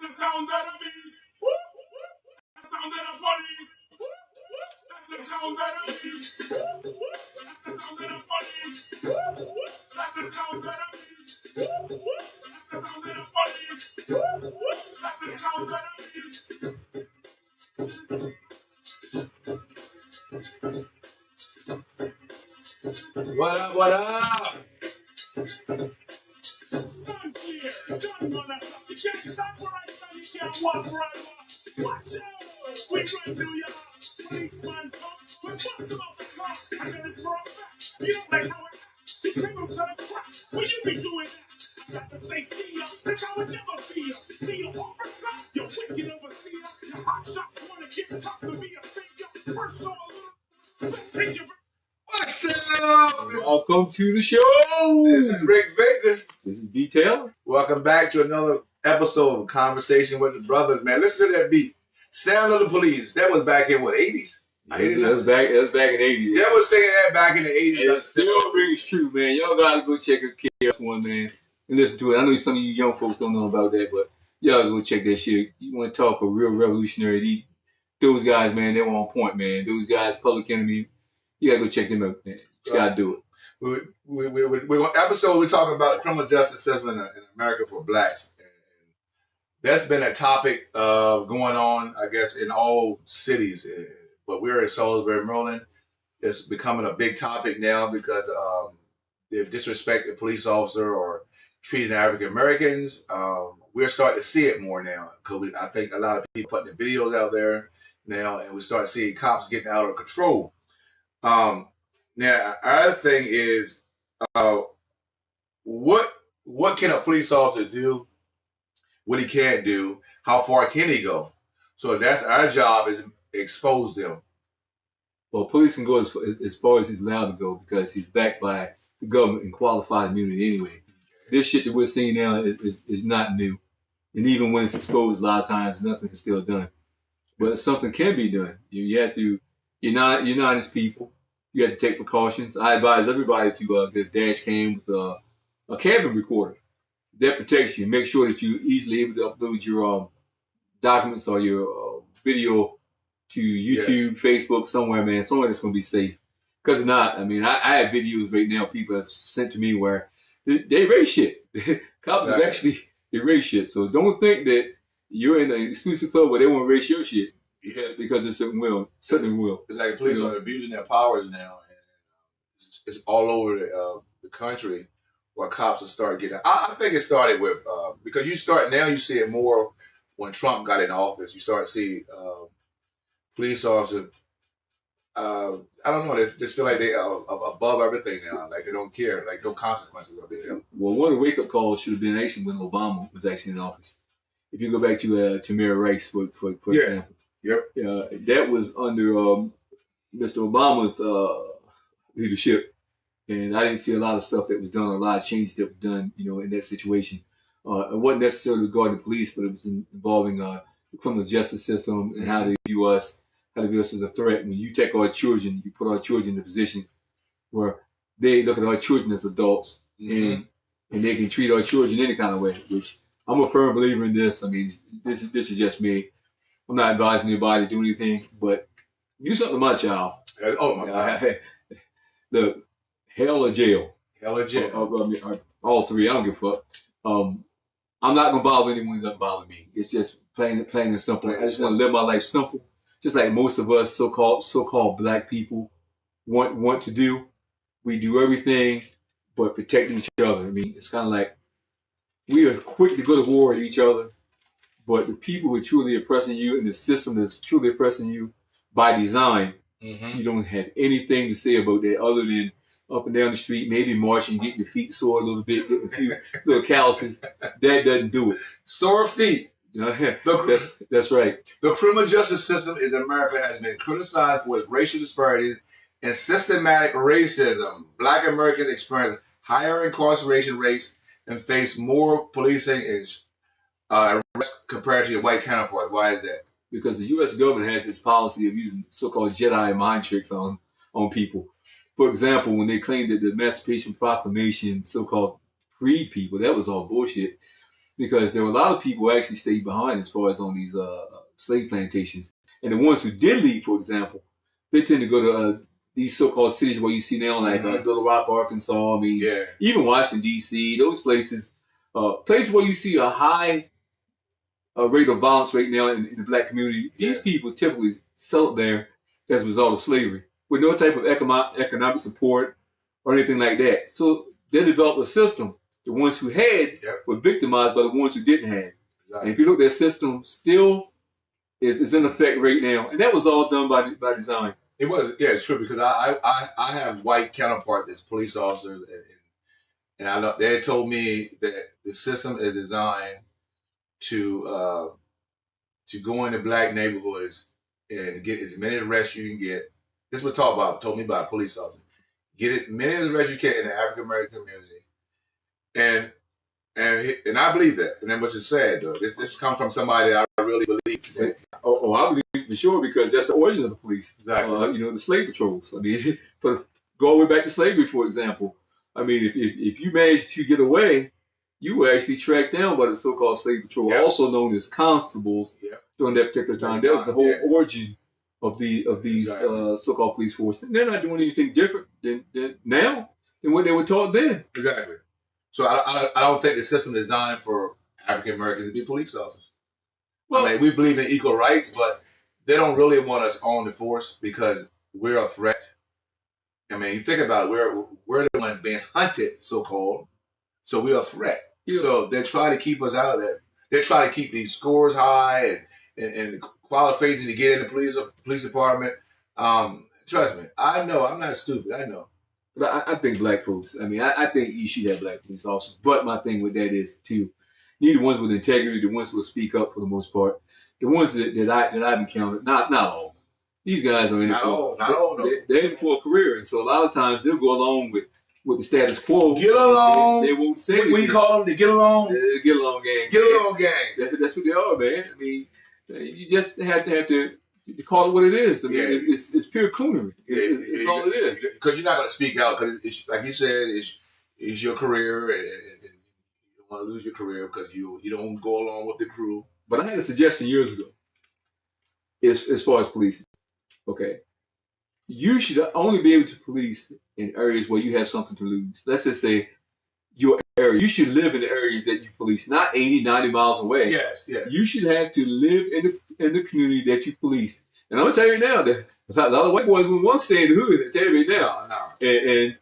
the sound of the beast. That's the sound of the police. That's the sound of the beast. That's the sound of the police. That's the sound of the beast. That's the sound of the police. That's the sound of the beast. What up, what up? Stand clear. Gun on that. You can't stand for right now. You can't walk right. Watch out. We run New York. Policeman come. We bust him off the clock. I got his for a fact. You don't like how I act. You criminal son of crap. Will you be doing that? I got to say, see ya. That's how it ever feel. Be your officer. You're wicked overseer. Your hot shot wanna get tough to be a savior. First show a little. Take your. What's up? Welcome to the show. This is Rick Victor. This is B Taylor. Welcome back to another episode of Conversation with the Brothers, man. Listen to that beat. Sound of the Police. That was back in what, 80s? It was back in the 80s. They was singing that back in the 80s. And it still rings true, man. Y'all gotta go check out KS1, man, and listen to it. I know some of you young folks don't know about that, but y'all go check that shit. You want to talk a real revolutionary? Those guys, man, they were on point, man. Those guys, Public Enemy. You gotta go check them out, man. You gotta do it. We're on episode. We're talking about the criminal justice system in America for blacks. And that's been a topic going on, I guess, in all cities. But we're in Salisbury, Maryland. It's becoming a big topic now because they've disrespected police officer or treated African Americans. We're starting to see it more now because I think a lot of people putting the videos out there now, and we start seeing cops getting out of control. Now, our other thing is, what can a police officer do? What he can't do? How far can he go? So that's our job, is expose them. Well, police can go as far as he's allowed to go because he's backed by the government and qualified immunity anyway. This shit that we're seeing now is not new. And even when it's exposed, a lot of times nothing is still done. But something can be done. You have to, you're not his people. You have to take precautions. I advise everybody to get a dash cam with a cabin recorder. That protects you. Make sure that you're easily able to upload your documents or your video to YouTube, yes, Facebook, somewhere, man. Somewhere that's going to be safe. Because if not, I mean, I have videos right now people have sent to me where they erase shit. Cops have actually erased shit. So don't think that you're in an exclusive club where they won't erase your shit. Yeah, because it certainly will. It's like police are abusing their powers now. And it's all over the country where cops will start getting. I think it started with because you see it more when Trump got in office. You start to see police officers. I don't know. They just feel like they are above everything now. Like they don't care. Like no consequences are there. Well, one of the wake up calls should have been actually when Obama was actually in office. If you go back to Tamir Rice, for example. Yep. That was under Mr. Obama's leadership, and I didn't see a lot of stuff that was done, a lot of changes that were done, in that situation. It wasn't necessarily regarding the police, but it was involving the criminal justice system and how they view us as a threat. When you take our children, you put our children in a position where they look at our children as adults, and they can treat our children any kind of way. Which I'm a firm believer in this. I mean, this is just me. I'm not advising anybody to do anything, but do something to my child. Oh my God! The hell or jail. Hell or jail. All three. I don't give a fuck. I'm not gonna bother anyone who doesn't bother me. It's just plain and simple. I just want to live my life simple, just like most of us so-called black people want to do. We do everything but protect each other. I mean, it's kind of like we are quick to go to war with each other. But the people who are truly oppressing you and the system that's truly oppressing you by design, you don't have anything to say about that other than up and down the street, maybe marching, getting your feet sore a little bit, getting a few little calluses. That doesn't do it. Sore feet. That's right. The criminal justice system in America has been criticized for its racial disparities and systematic racism. Black Americans experience higher incarceration rates and face more policing and arrests compared to your white counterparts. Why is that? Because the U.S. government has this policy of using so-called Jedi mind tricks on people. For example, when they claimed that the Emancipation Proclamation so-called freed people, that was all bullshit. because there were a lot of people who actually stayed behind as far as on these slave plantations. And the ones who did leave, for example, they tend to go to these so-called cities where you see now, like Little Rock, Arkansas. I mean, even Washington, D.C., those places, places where you see a high rate of violence right now in the black community. These people typically settled there as a result of slavery, with no type of economic support or anything like that. So they developed a system. The ones who had were victimized by the ones who didn't have. Exactly. And if you look at that system, still is in effect right now. And that was all done by design. It was, it's true, because I have white counterparts as police officers, and I know they told me that the system is designed to go into black neighborhoods and get as many arrests you can get. This was told me by a police officer. Get as many arrests you can in the African American community, and I believe that. And then, which is sad though. This comes from somebody that I really believe. That, I believe for sure, because that's the origin of the police. Exactly. The slave patrols. I mean, go all the way back to slavery, for example. I mean, if you managed to get away, you were actually tracked down by the so-called slave patrol, also known as constables, during that particular time. That was the whole origin of these so-called police forces. And they're not doing anything different than now than what they were taught then. Exactly. So I don't think the system is designed for African Americans to be police officers. Well, I mean, we believe in equal rights, but they don't really want us on the force because we're a threat. I mean, you think about it, we're the ones being hunted, so-called, so we're a threat. Yeah. So they try to keep us out of that. They try to keep these scores high and the qualification to get in the police department. Trust me, I know. I'm not stupid. I know. But I think black folks, I think you should have black police officers. But my thing with that is, too, you need the ones with integrity, the ones who will speak up for the most part. The ones that I've encountered, not all. These guys are in it for they're in it for a career. And so a lot of times they'll go along with the status quo. Get along. They won't say anything. What you call them? The get along? The get along gang. Get along gang. That's what they are, man. I mean, you just have to call it what it is. I mean, it's pure coonery. It's all it is. Because you're not going to speak out. Because, like you said, it's your career, and you don't want to lose your career because you don't go along with the crew. But I had a suggestion years ago. As far as policing, okay, you should only be able to police in areas where you have something to lose. Let's just say your area. You should live in the areas that you police, not 80, 90 miles away. Yes. You should have to live in the community that you police. And I'm going to tell you now that a lot of white boys wouldn't want to stay in the hood. I tell you right now. No. And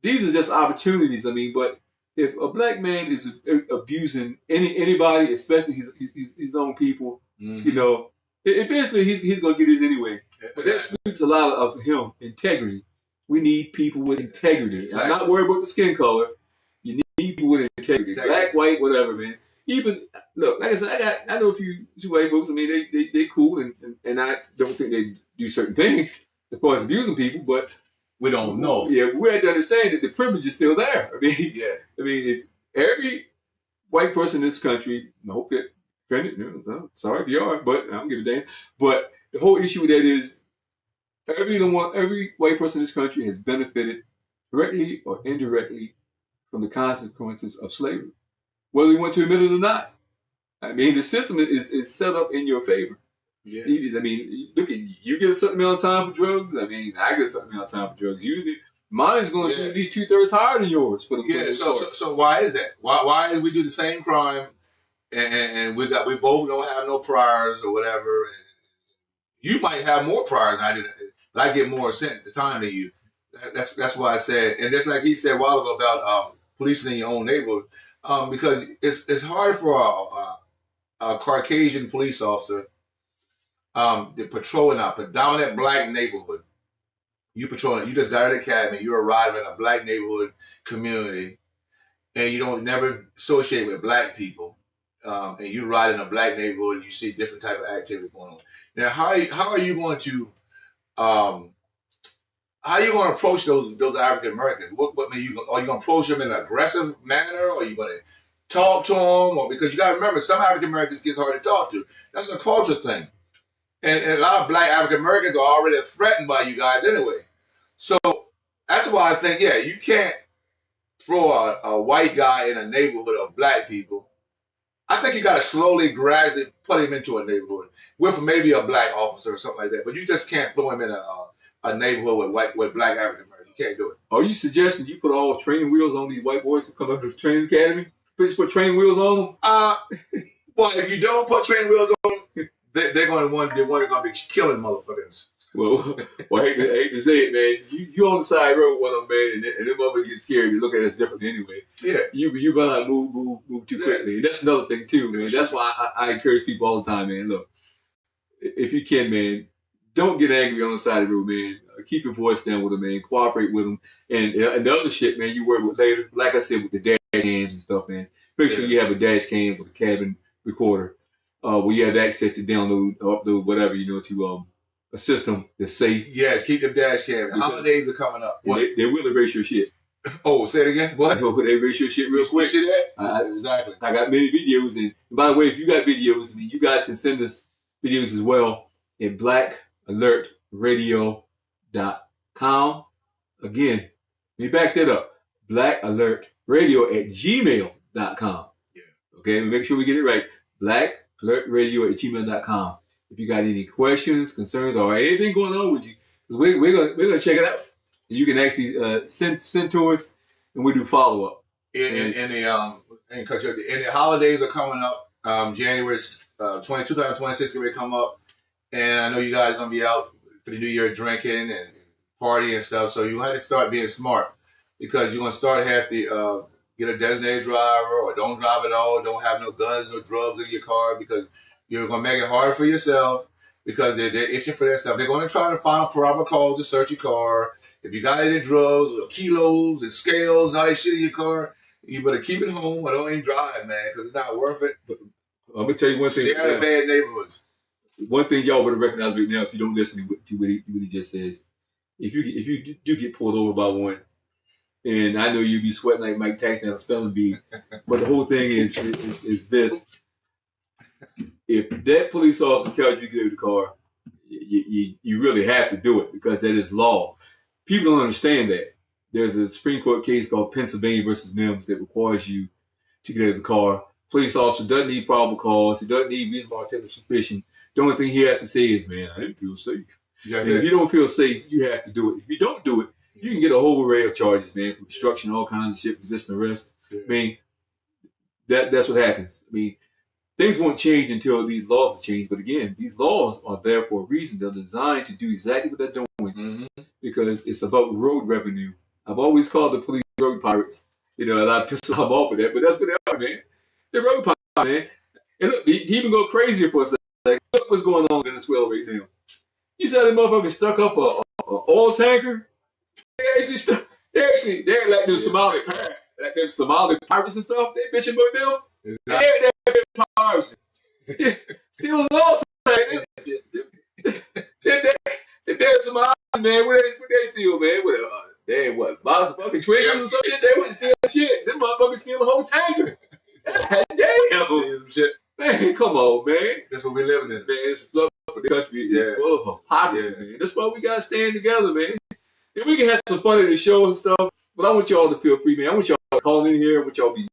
these are just opportunities. I mean, but if a black man is abusing anybody, especially his own people, eventually he's going to get his anyway. But that speaks a lot of him, integrity. We need people with integrity. Exactly. I'm not worried about the skin color. You need people with integrity. Black, white, whatever, man. Even, look, like I said, I know a few white folks. I mean, they cool, and I don't think they do certain things as far as abusing people, but we don't know. Yeah, we have to understand that the privilege is still there. I mean, if every white person in this country, I hope that offended, sorry if you are, but I don't give a damn. But the whole issue with that is every white person in this country has benefited directly or indirectly from the consequences of slavery, whether you want to admit it or not. I mean, the system is set up in your favor. Yeah. I mean, look at you get a certain amount of time for drugs. I mean, I get a certain amount of time for drugs. Usually, mine's going to be at least 2/3 higher than yours. So why is that? Why do we do the same crime and we both don't have no priors or whatever? And you might have more priors than I do, but I get more sent at the time than you. That's why I said, and just like he said a while ago about policing in your own neighborhood, because it's hard for a Caucasian police officer to patrol in a predominant black neighborhood. You patrolling, you just got out of the academy, you're arriving in a black neighborhood community, and you don't never associate with black people, and you ride in a black neighborhood and you see different type of activity going on. Now, how are you going to approach those African Americans? Are you going to approach them in an aggressive manner, or are you going to talk to them? Or because you got to remember, some African Americans gets hard to talk to. That's a culture thing. And a lot of black African Americans are already threatened by you guys anyway. So that's why I think, you can't throw a white guy in a neighborhood of black people I think you got to slowly, gradually put him into a neighborhood with maybe a black officer or something like that. But you just can't throw him in a neighborhood with black African Americans. You can't do it. Are you suggesting you put all training wheels on these white boys who come up to the training academy? Just put training wheels on them? Well, if you don't put training wheels on them, they're going to be killing motherfuckers. Well, I hate to say it, man. You on the side road with them, man, and them motherfuckers get scared. You look at us differently anyway. Yeah. You gonna move too quickly. And that's another thing too, man. That's why I encourage people all the time, man. Look, if you can, man, don't get angry on the side of the road, man. Keep your voice down with them, man. Cooperate with them. And the other shit, man, you worry with later. Like I said, with the dash cams and stuff, man. Make sure you have a dash cam with a cabin recorder, where you have access to download or upload whatever, to a system that's safe. Yes, keep them dash cam. Holidays are coming up. They will erase your shit. Oh, say it again. What? So they erase your shit real quick. You see that? Exactly. I got many videos, and by the way, if you got videos, you guys can send us videos as well at blackalertradio.com. Again, let me back that up. blackalertradio@gmail.com. Yeah. Okay, make sure we get it right. blackalertradio@gmail.com. If you got any questions, concerns, or anything going on with you, we're gonna check it out. And you can actually send to us, and we do follow up. And the holidays are coming up. January 2026 will come up, and I know you guys are gonna be out for the New Year drinking and party and stuff. So you have to start being smart, because you're gonna start have to get a designated driver, or don't drive at all. Don't have no guns, no drugs in your car, because you're going to make it harder for yourself, because they're itching for that stuff. They're going to try to find probable cause to search your car. If you got any drugs or kilos and scales and all that shit in your car, you better keep it home or don't even drive, man, because it's not worth it. But I'm going to tell you one thing. Stay out of bad neighborhoods. One thing y'all better recognize right now, if you don't listen to what he just says, if you do get pulled over by one, and I know you'll be sweating like Mike Tyson at a spelling bee, but the whole thing is this. If that police officer tells you to get out of the car, you really have to do it, because that is law. People don't understand that. There's a Supreme Court case called Pennsylvania versus Mims that requires you to get out of the car. Police officer doesn't need probable cause. He doesn't need reasonable articulable suspicion. The only thing he has to say is, man, I didn't feel safe. And if you don't feel safe, you have to do it. If you don't do it, you can get a whole array of charges, man, from obstruction, all kinds of shit, resisting arrest. Yeah. I mean, that's what happens. I mean, things won't change until these laws are changed. But again, these laws are there for a reason. They're designed to do exactly what they're doing, because it's about road revenue. I've always called the police road pirates. And I piss them off with that, but that's what they are, man. They're road pirates, man. And look, they even go crazier for a second. Look what's going on in Venezuela right now. You saw that motherfucker stuck up a oil tanker? They're like them Somali pirates and stuff. They bitching about them. Exactly. They're pirates. Still lost, man. They're Somali, man. What they steal, man? What? Bottles of fucking Twiggles or some shit? They wouldn't steal shit. Them motherfuckers steal a whole tanker. Damn. Shit. Man, come on, man. That's what we're living in. Man, it's love for the country. It's full of hypocrisy, man. That's why we gotta stand together, man. And we can have some fun at the show and stuff, but I want y'all to feel free, man. I want y'all to call in here. I want y'all to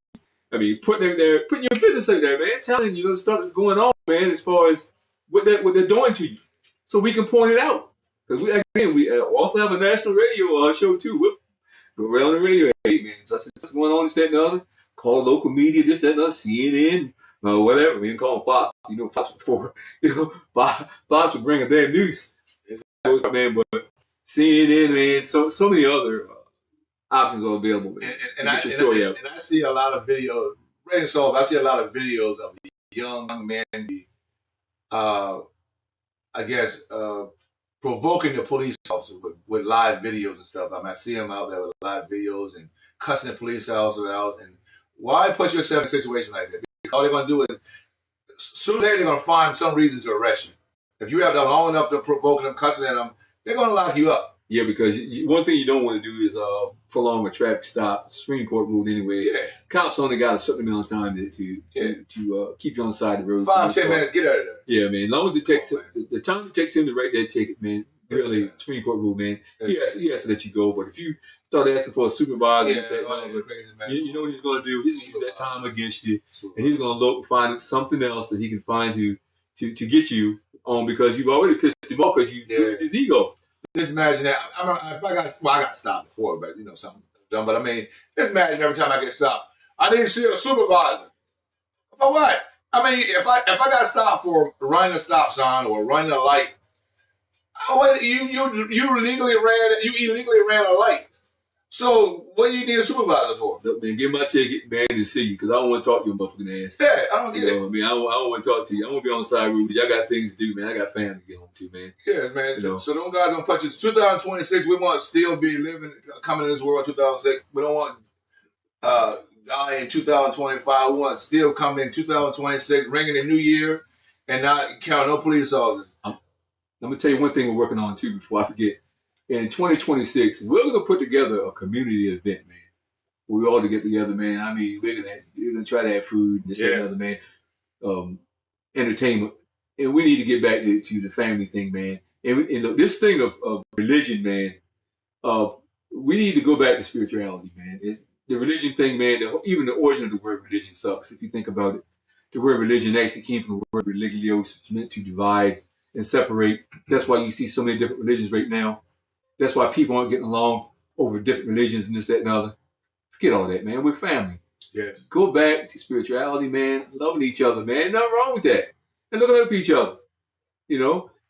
putting your business out there, man. Telling you the stuff that's going on, man, as far as what they're doing to you, so we can point it out. Because we also have a national radio show too. We're right on the radio. Hey, man, what's going on? This, that, and the other. Call local media, this, that, and the other. CNN, whatever. We didn't call Fox. Fox before. Fox would bring a damn news. Man, but CNN, man, so many other options are available, man. And I see a lot of videos. I see a lot of videos of the young men, provoking the police officers with live videos and stuff. I see them out there with live videos and cussing the police officers out. And why put yourself in a situation like that? Because all they're going to do is, sooner or later, they're going to find some reason to arrest you. If you have done long enough to provoking them, cussing at them, they're going to lock you up. Yeah, because one thing you don't want to do is prolong a traffic stop. Supreme Court ruled anyway. Yeah. Cops only got a certain amount of time to keep you on the side of the road. 5-10 minutes, get out of there. Yeah, man. As long as it takes the time it takes him to write that ticket, man, really Supreme Court rule, man. Yeah. He has to let you go. But if you start asking for a supervisor, you know what he's going to do? He's going to use that time against you, and he's going to look find something else that he can find to get you on because you've already pissed him off because you lose his ego. Just imagine that. I got stopped before, but something dumb. But I mean, just imagine every time I get stopped, I need to see a supervisor. For what? I mean, if I got stopped for running a stop sign or running a light, you illegally ran a light. So what do you need a supervisor for? Look, man, give my ticket, man, and see you because I don't want to talk to your motherfucking ass. Yeah, I don't get it. I mean, I don't want to talk to you. I want to be on the side road. I got things to do, man. I got family to get home to, man. Yeah, man. So don't guys don't put you. 2026, we want to still be coming in this world. 2006, we don't want die in 2025. We want to still come in 2026, ringing the new year, and not count no police officers. I'm gonna tell you one thing we're working on too before I forget. In 2026, we're gonna put together a community event, man. We all to get together, man. I mean, we're gonna try to have food, this and another, man. Entertainment, and we need to get back to the family thing, man. And look, this thing of religion, man. We need to go back to spirituality, man. It's the religion thing, man. Even the origin of the word religion sucks. If you think about it, the word religion actually came from the word religios, which meant to divide and separate. That's why you see so many different religions right now. That's why people aren't getting along over different religions and this, that, and the other. Forget all that, man. We're family. Yes. Go back to spirituality, man. Loving each other, man. Nothing wrong with that. And looking up each other.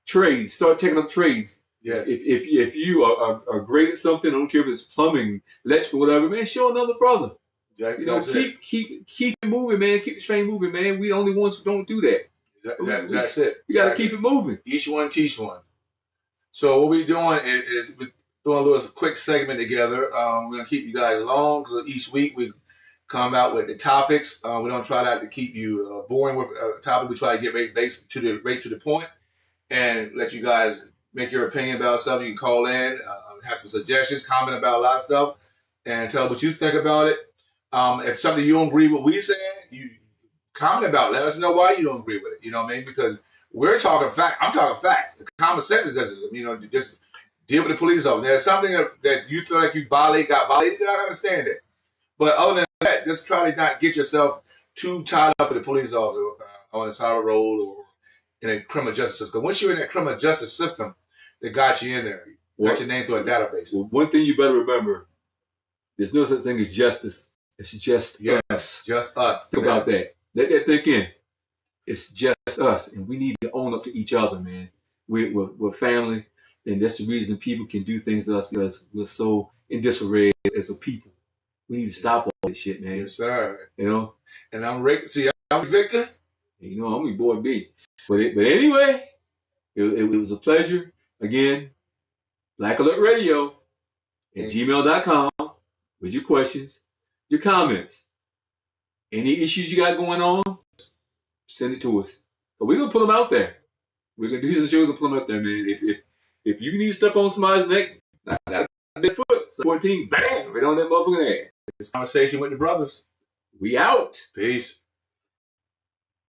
Trades. Start taking up trades. Yeah. If you are great at something, I don't care if it's plumbing, electrical, whatever, man, show another brother. Keep it moving, man. Keep the train moving, man. We the only ones who don't do that. That's it. We got to keep it moving. Each one teach one. So what we're doing is we're doing a little quick segment together. We're going to keep you guys along because each week we come out with the topics. We don't try not to keep you boring with a topic. We try to get right to the point and let you guys make your opinion about something. You can call in, have some suggestions, comment about a lot of stuff, and tell us what you think about it. If something you don't agree with what we saying, you comment about it. Let us know why you don't agree with it. You know what I mean? Because we're talking facts. I'm talking facts. Common sense is just deal with the police officer. There's something that you feel like got violated, I understand it. But other than that, just try to not get yourself too tied up with the police officer on the side of the road or in a criminal justice system. Because once you're in that criminal justice system, they got you in there. Got your name through a database. Well, one thing you better remember, there's no such thing as justice. It's just us. Just us. Think about that. Let that think in. It's just us, and we need to own up to each other, man. We're family, and that's the reason people can do things to us because we're so in disarray as a people. We need to stop all this shit, man. Yes, sir. And I'm Rick. See, I'm Victor. I'm your boy B. But anyway, it was a pleasure. Again, Black Alert Radio at gmail.com with your questions, your comments, any issues you got going on, send it to us. But we're going to put them out there. We're going to do some shows and put them out there, man. If you need to step on somebody's neck, that's foot. 14, bam, right on that motherfucking ass. This conversation with the brothers. We out. Peace.